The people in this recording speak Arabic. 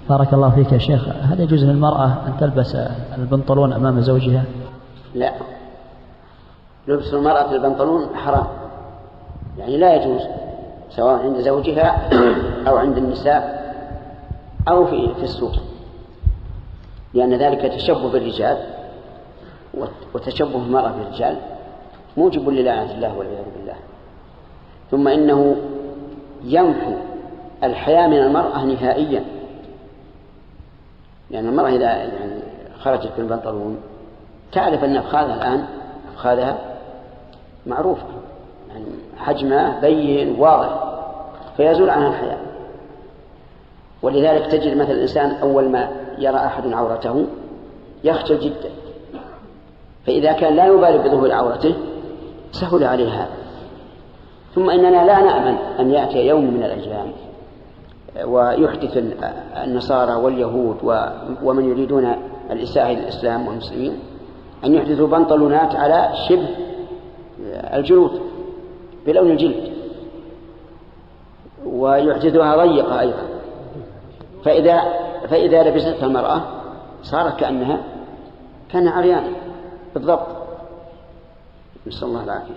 بارك الله فيك يا شيخ، هل يجوز للمرأة أن تلبس البنطلون أمام زوجها؟ لا، لبس المرأة البنطلون حرام، يعني لا يجوز، سواء عند زوجها أو عند النساء أو في السوق، لأن ذلك تشبه بالرجال، وتشبه المرأة بالرجال موجب للعنة الله والعياذ بالله. ثم إنه ينفي الحياء من المرأة نهائيا، لأن المرأة إذا يعني خرجت بالبنطلون تعرف أن أفخاذها الآن أفخاذها معروفة، يعني حجمها بين واضح، فيزول عنها الحياء. ولذلك تجد مثل الإنسان أول ما يرى أحد عورته يخجل جدا، فإذا كان لا يبالي بظهور عورته سهل عليه هذا. ثم إننا لا نأمن أن يأتي يوم من الأيام ويحدث النصارى واليهود ومن يريدون الإساءة للإسلام والمسلمين أن يحدثوا بنطلونات على شبه الجلود بلون الجلد، ويحدثها ضيقة أيضا، فإذا لبستها المرأة صارت كأنها عريانة بالضبط، نسأل الله العافية.